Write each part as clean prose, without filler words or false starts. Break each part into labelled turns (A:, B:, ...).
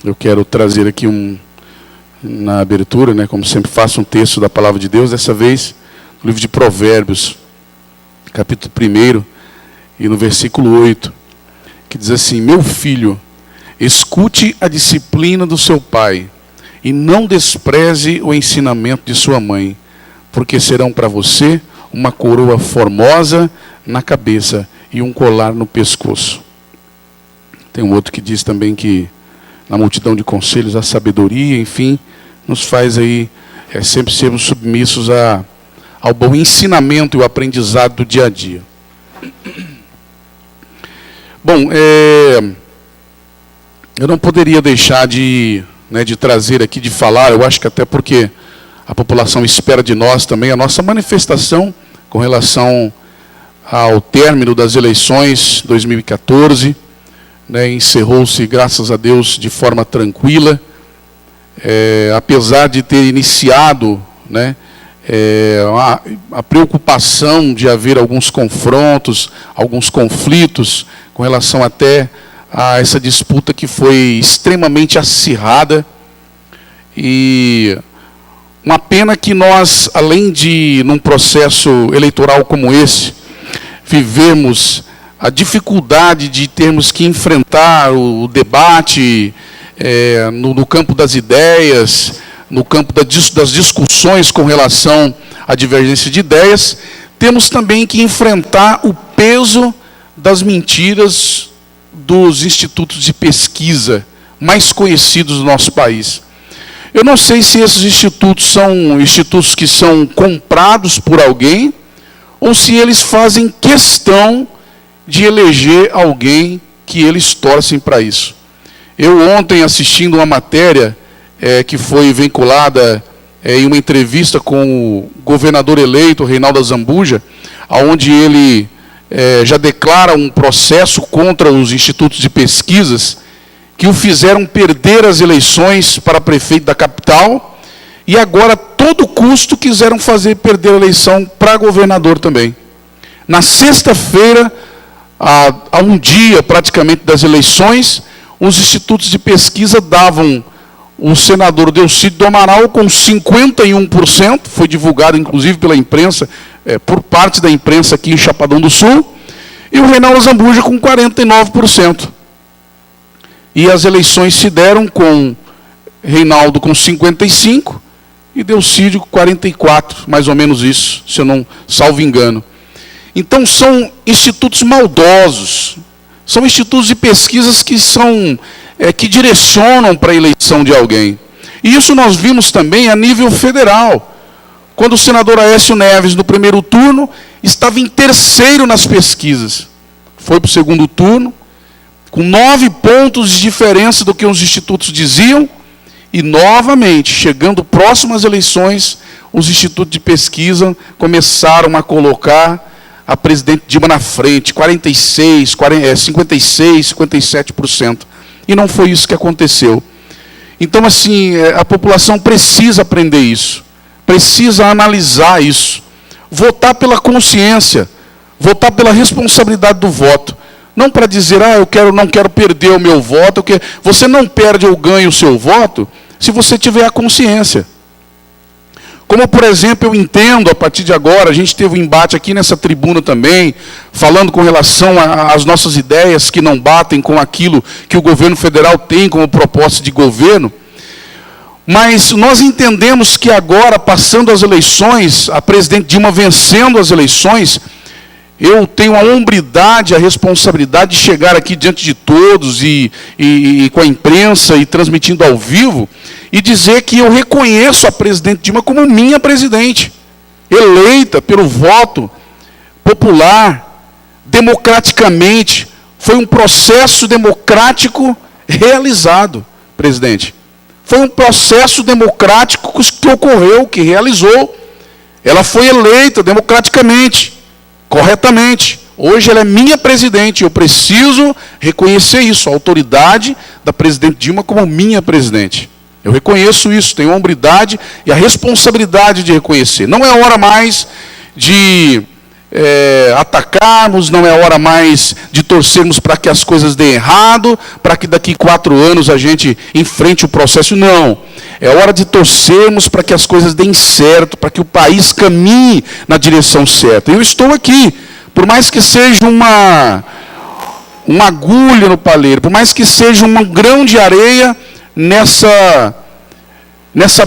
A: Eu quero trazer aqui na abertura, né, como sempre faço, um texto da Palavra de Deus, dessa vez, no livro de Provérbios, capítulo 1, e no versículo 8, que diz assim: meu filho, escute a disciplina do seu pai, e não despreze o ensinamento de sua mãe, porque serão para você uma coroa formosa na cabeça e um colar no pescoço. Tem um outro que diz também que na multidão de conselhos a sabedoria, enfim, nos faz aí sempre sermos submissos ao bom ensinamento e o aprendizado do dia a dia. Bom, eu não poderia deixar de trazer aqui, de falar, eu acho que até porque a população espera de nós também a nossa manifestação com relação ao término das eleições 2014, encerrou-se, graças a Deus, de forma tranquila, apesar de ter iniciado a preocupação de haver alguns confrontos, alguns conflitos, com relação até a essa disputa que foi extremamente acirrada. E uma pena que nós, além de, num processo eleitoral como esse, vivemos a dificuldade de termos que enfrentar o debate no campo das ideias, no campo das discussões com relação à divergência de ideias, temos também que enfrentar o peso das mentiras dos institutos de pesquisa mais conhecidos do nosso país. Eu não sei se esses institutos são institutos que são comprados por alguém, ou se eles fazem questão de eleger alguém que eles torcem para isso. Eu ontem, assistindo uma matéria que foi vinculada em uma entrevista com o governador eleito, Reinaldo Azambuja, onde ele já declara um processo contra os institutos de pesquisas que o fizeram perder as eleições para prefeito da capital, e agora, a todo custo, quiseram fazer perder a eleição para governador também. Na sexta-feira, a um dia praticamente das eleições, os institutos de pesquisa davam o senador Delcídio do Amaral com 51%, foi divulgado inclusive pela imprensa, por parte da imprensa aqui em Chapadão do Sul, e o Reinaldo Azambuja com 49%. E as eleições se deram com Reinaldo com 55% e Delcídio com 44%, mais ou menos isso, se eu não salvo engano. Então, são institutos maldosos, são institutos de pesquisas que direcionam para a eleição de alguém. E isso nós vimos também a nível federal, quando o senador Aécio Neves, no primeiro turno, estava em terceiro nas pesquisas. Foi para o segundo turno, com 9 pontos de diferença do que os institutos diziam, e novamente, chegando próximo às eleições, os institutos de pesquisa começaram a colocar a presidente Dilma na frente, 56%, 56%, 57%. E não foi isso que aconteceu. Então, assim, a população precisa aprender isso, precisa analisar isso, votar pela consciência, votar pela responsabilidade do voto. Não para dizer, não quero perder o meu voto, porque você não perde ou ganha o seu voto se você tiver a consciência. Como, por exemplo, eu entendo, a partir de agora, a gente teve um embate aqui nessa tribuna também, falando com relação às nossas ideias que não batem com aquilo que o governo federal tem como proposta de governo. Mas nós entendemos que agora, passando as eleições, a presidente Dilma vencendo as eleições, eu tenho a hombridade, a responsabilidade de chegar aqui diante de todos e com a imprensa e transmitindo ao vivo, e dizer que eu reconheço a presidente Dilma como minha presidente, eleita pelo voto popular, democraticamente. Foi um processo democrático realizado, presidente. Foi um processo democrático que ocorreu, que realizou. Ela foi eleita democraticamente, corretamente. Hoje ela é minha presidente, eu preciso reconhecer isso, a autoridade da presidente Dilma como minha presidente. Eu reconheço isso, tenho a hombridade e a responsabilidade de reconhecer. Não é hora mais de atacarmos, não é hora mais de torcermos para que as coisas deem errado, para que daqui 4 anos a gente enfrente o processo. Não. É hora de torcermos para que as coisas deem certo, para que o país caminhe na direção certa. Eu estou aqui, por mais que seja uma agulha no palheiro, por mais que seja um grão de areia nessa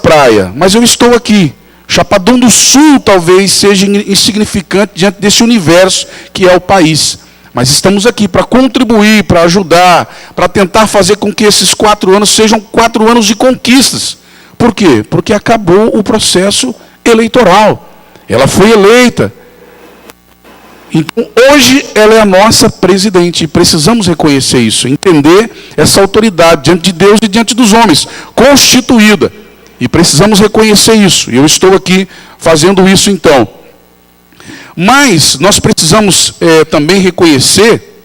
A: praia, mas eu estou aqui. Chapadão do Sul talvez seja insignificante diante desse universo que é o país. Mas estamos aqui para contribuir, para ajudar, para tentar fazer com que esses 4 anos sejam 4 anos de conquistas. Por quê? Porque acabou o processo eleitoral. Ela foi eleita. Então, hoje ela é a nossa presidente. E precisamos reconhecer isso, entender essa autoridade diante de Deus e diante dos homens, constituída. E precisamos reconhecer isso. E eu estou aqui fazendo isso então. Mas nós precisamos também reconhecer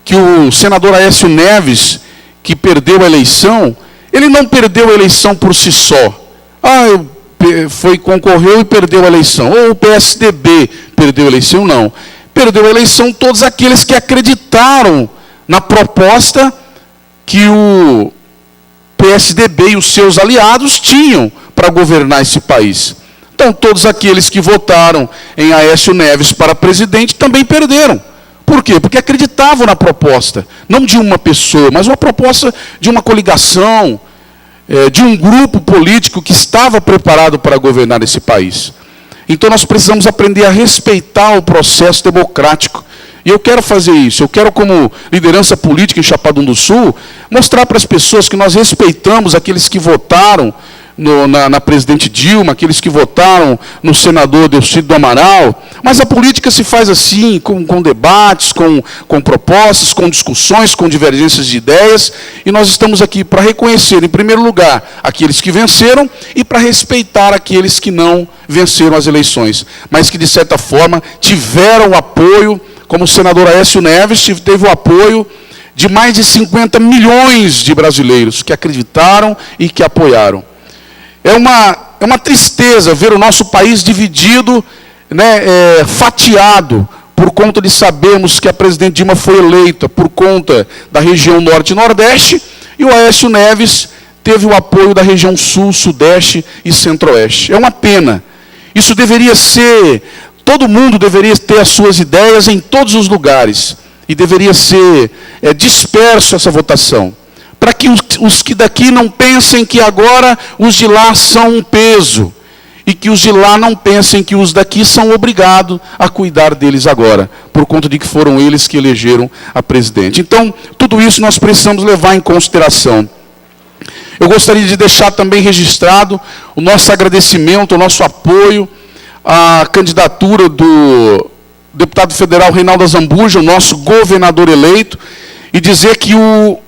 A: que o senador Aécio Neves, que perdeu a eleição, ele não perdeu a eleição por si só. Concorreu e perdeu a eleição. Ou o PSDB perdeu a eleição, não. Perdeu a eleição todos aqueles que acreditaram na proposta que o PSDB e os seus aliados tinham para governar esse país. Então, todos aqueles que votaram em Aécio Neves para presidente também perderam. Por quê? Porque acreditavam na proposta, não de uma pessoa, mas uma proposta de uma coligação, de um grupo político que estava preparado para governar esse país. Então, nós precisamos aprender a respeitar o processo democrático. E eu quero fazer isso, eu quero, como liderança política em Chapadão do Sul, mostrar para as pessoas que nós respeitamos aqueles que votaram na presidente Dilma, aqueles que votaram no senador Delcídio do Amaral, mas a política se faz assim, com debates, com propostas, com discussões, com divergências de ideias, e nós estamos aqui para reconhecer, em primeiro lugar, aqueles que venceram e para respeitar aqueles que não venceram as eleições, mas que, de certa forma, tiveram o apoio, como o senador Aécio Neves teve o apoio de mais de 50 milhões de brasileiros que acreditaram e que apoiaram. É uma tristeza ver o nosso país dividido, fatiado, por conta de sabermos que a presidente Dilma foi eleita por conta da região Norte e Nordeste, e o Aécio Neves teve o apoio da região Sul, Sudeste e Centro-Oeste. É uma pena. Isso deveria ser... Todo mundo deveria ter as suas ideias em todos os lugares. E deveria ser disperso essa votação. Para que os que daqui não pensem que agora os de lá são um peso. E que os de lá não pensem que os daqui são obrigados a cuidar deles agora. Por conta de que foram eles que elegeram a presidente. Então, tudo isso nós precisamos levar em consideração. Eu gostaria de deixar também registrado o nosso agradecimento, o nosso apoio a candidatura do deputado federal Reinaldo Azambuja, o nosso governador eleito, e dizer que o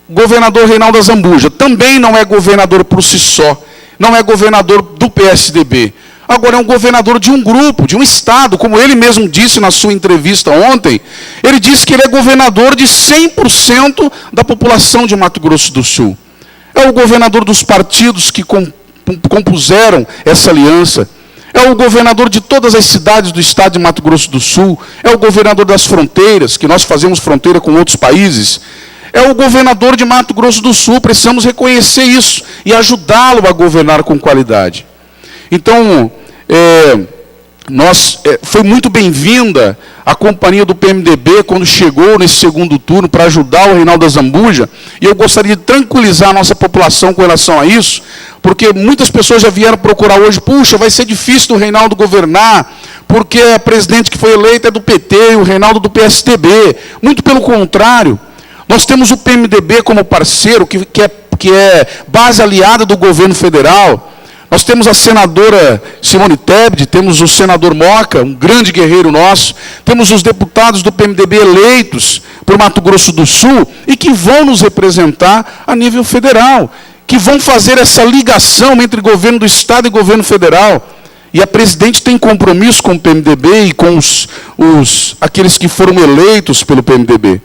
A: governador Reinaldo Azambuja também não é governador por si só, não é governador do PSDB. Agora é um governador de um grupo, de um estado, como ele mesmo disse na sua entrevista ontem. Ele disse que ele é governador de 100% da população de Mato Grosso do Sul. É o governador dos partidos que compuseram essa aliança. É o governador de todas as cidades do estado de Mato Grosso do Sul. É o governador das fronteiras, que nós fazemos fronteira com outros países. É o governador de Mato Grosso do Sul. Precisamos reconhecer isso e ajudá-lo a governar com qualidade. Então, foi muito bem-vinda a companhia do PMDB quando chegou nesse segundo turno para ajudar o Reinaldo Azambuja. E eu gostaria de tranquilizar a nossa população com relação a isso, porque muitas pessoas já vieram procurar hoje, puxa, vai ser difícil do Reinaldo governar, porque a presidente que foi eleita é do PT e o Reinaldo do PSDB. Muito pelo contrário, nós temos o PMDB como parceiro, que é base aliada do governo federal. Nós temos a senadora Simone Tebet, temos o senador Moca, um grande guerreiro nosso, temos os deputados do PMDB eleitos por Mato Grosso do Sul e que vão nos representar a nível federal, que vão fazer essa ligação entre governo do Estado e governo federal. E a presidente tem compromisso com o PMDB e com aqueles que foram eleitos pelo PMDB.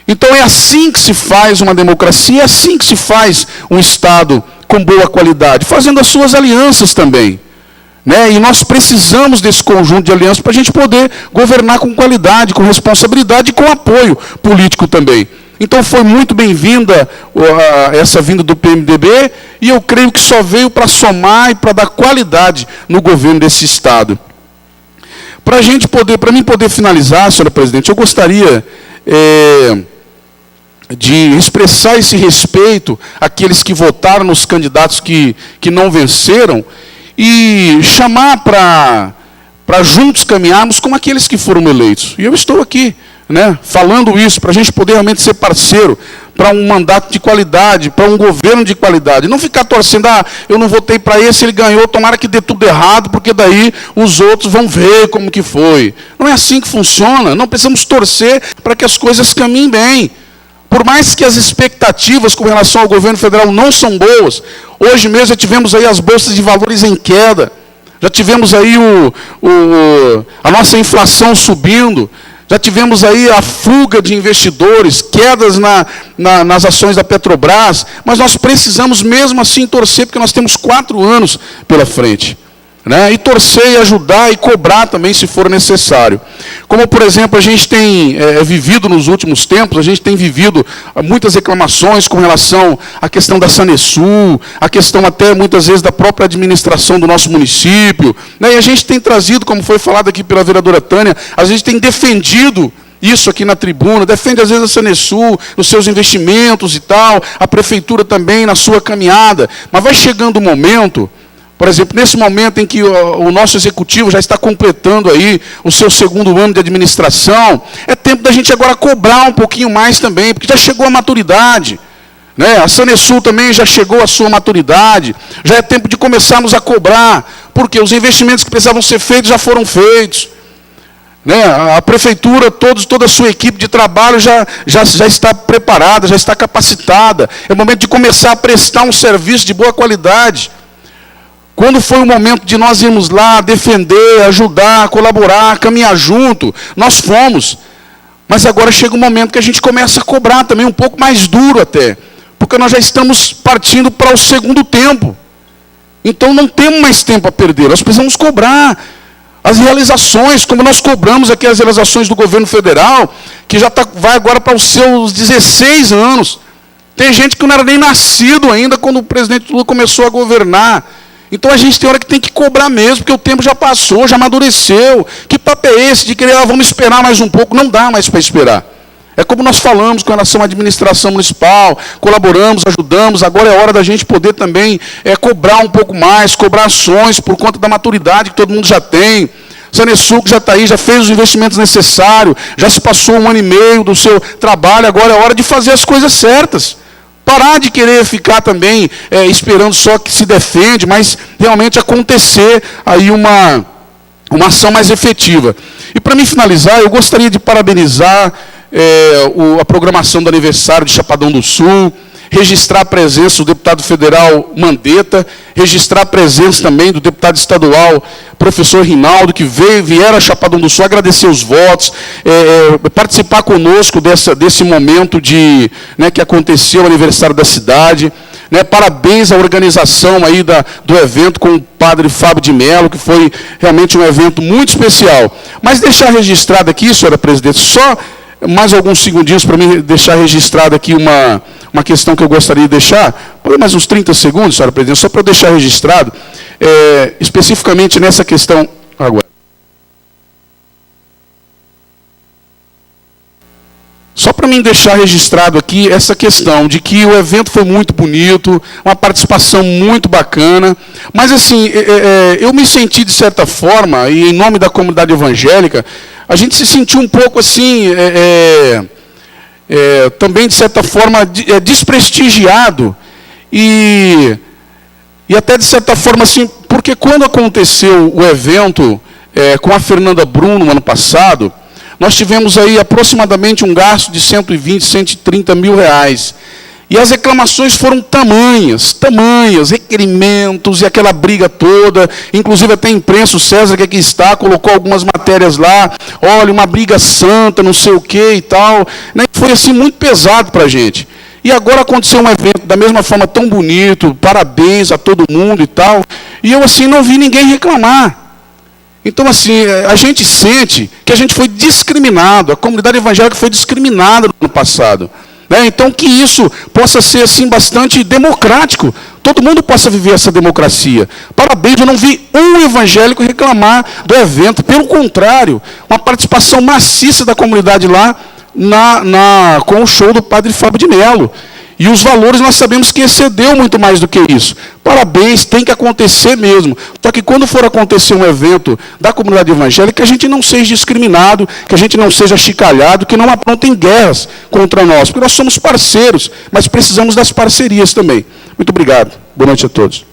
A: Então é assim que se faz uma democracia, é assim que se faz um Estado com boa qualidade, fazendo as suas alianças também. né? E nós precisamos desse conjunto de alianças para a gente poder governar com qualidade, com responsabilidade e com apoio político também. Então foi muito bem-vinda essa vinda do PMDB, e eu creio que só veio para somar e para dar qualidade no governo desse Estado. Para mim poder finalizar, senhora presidente, eu gostaria de expressar esse respeito àqueles que votaram nos candidatos que não venceram, e chamar para juntos caminharmos como aqueles que foram eleitos. E eu estou aqui, né, falando isso, para a gente poder realmente ser parceiro, para um mandato de qualidade, para um governo de qualidade. Não ficar torcendo, eu não votei para esse, ele ganhou, tomara que dê tudo errado, porque daí os outros vão ver como que foi. Não é assim que funciona. Não precisamos torcer para que as coisas caminhem bem. Por mais que as expectativas com relação ao governo federal não são boas, hoje mesmo já tivemos aí as bolsas de valores em queda, já tivemos aí a nossa inflação subindo, já tivemos aí a fuga de investidores, quedas nas ações da Petrobras, mas nós precisamos mesmo assim torcer, porque nós temos 4 anos pela frente. Né? E torcer, e ajudar e cobrar também, se for necessário. Como, por exemplo, a gente tem vivido nos últimos tempos, a gente tem vivido muitas reclamações com relação à questão da Sanesul, a questão até, muitas vezes, da própria administração do nosso município. Né? E a gente tem trazido, como foi falado aqui pela vereadora Tânia, a gente tem defendido isso aqui na tribuna, defende às vezes a Sanesul, nos seus investimentos e tal, a prefeitura também na sua caminhada. Mas vai chegando um momento... Por exemplo, nesse momento em que o nosso executivo já está completando aí o seu 2º ano de administração, é tempo da gente agora cobrar um pouquinho mais também, porque já chegou a maturidade. Né? A Sanesul também já chegou à sua maturidade, já é tempo de começarmos a cobrar, porque os investimentos que precisavam ser feitos já foram feitos. Né? A prefeitura, toda a sua equipe de trabalho já está preparada, já está capacitada. É o momento de começar a prestar um serviço de boa qualidade. Quando foi o momento de nós irmos lá defender, ajudar, colaborar, caminhar junto, nós fomos. Mas agora chega um momento que a gente começa a cobrar também, um pouco mais duro até. Porque nós já estamos partindo para o 2º tempo. Então não temos mais tempo a perder, nós precisamos cobrar as realizações, como nós cobramos aqui as realizações do governo federal, que já vai agora para os seus 16 anos. Tem gente que não era nem nascido ainda quando o presidente Lula começou a governar. Então a gente tem hora que tem que cobrar mesmo, porque o tempo já passou, já amadureceu. Que papo é esse de querer, vamos esperar mais um pouco? Não dá mais para esperar. É como nós falamos com relação à administração municipal, colaboramos, ajudamos, agora é hora da gente poder também cobrar um pouco mais, cobrar ações por conta da maturidade que todo mundo já tem. Sanesul, que já está aí, já fez os investimentos necessários, já se passou 1 ano e meio do seu trabalho, agora é hora de fazer as coisas certas. Parar de querer ficar também esperando só que se defende, mas realmente acontecer aí uma ação mais efetiva. E para mim finalizar, eu gostaria de parabenizar a programação do aniversário de Chapadão do Sul, registrar a presença do deputado federal Mandetta, registrar a presença também do deputado estadual, professor Rinaldo, que vieram a Chapadão do Sul, agradecer os votos, participar conosco desse momento que aconteceu o aniversário da cidade. Né? Parabéns à organização aí do evento com o padre Fábio de Mello, que foi realmente um evento muito especial. Mas deixar registrado aqui, senhora presidente, só mais alguns segundinhos para mim deixar registrado aqui uma questão que eu gostaria de deixar, mais uns 30 segundos, senhora presidente, só para eu deixar registrado, especificamente nessa questão agora. Só para mim deixar registrado aqui essa questão de que o evento foi muito bonito, uma participação muito bacana, mas assim, eu me senti de certa forma, e em nome da comunidade evangélica, a gente se sentiu um pouco assim, também de certa forma desprestigiado, e até de certa forma assim, porque quando aconteceu o evento com a Fernanda Bruno no ano passado, nós tivemos aí aproximadamente um gasto de 120, 130 mil reais. E as reclamações foram tamanhas, requerimentos e aquela briga toda. Inclusive até a imprensa, o César que aqui está, colocou algumas matérias lá. Olha, uma briga santa, não sei o quê e tal. Né? Foi assim muito pesado para a gente. E agora aconteceu um evento da mesma forma tão bonito, parabéns a todo mundo e tal, e eu assim não vi ninguém reclamar. Então assim, a gente sente que a gente foi discriminado, a comunidade evangélica foi discriminada no ano passado. Então que isso possa ser assim bastante democrático, todo mundo possa viver essa democracia. Parabéns, eu não vi um evangélico reclamar do evento, pelo contrário, uma participação maciça da comunidade lá com o show do padre Fábio de Mello. E os valores nós sabemos que excedeu muito mais do que isso. Parabéns, tem que acontecer mesmo. Só que quando for acontecer um evento da comunidade evangélica, que a gente não seja discriminado, que a gente não seja chicalhado, que não aprontem guerras contra nós. Porque nós somos parceiros, mas precisamos das parcerias também. Muito obrigado. Boa noite a todos.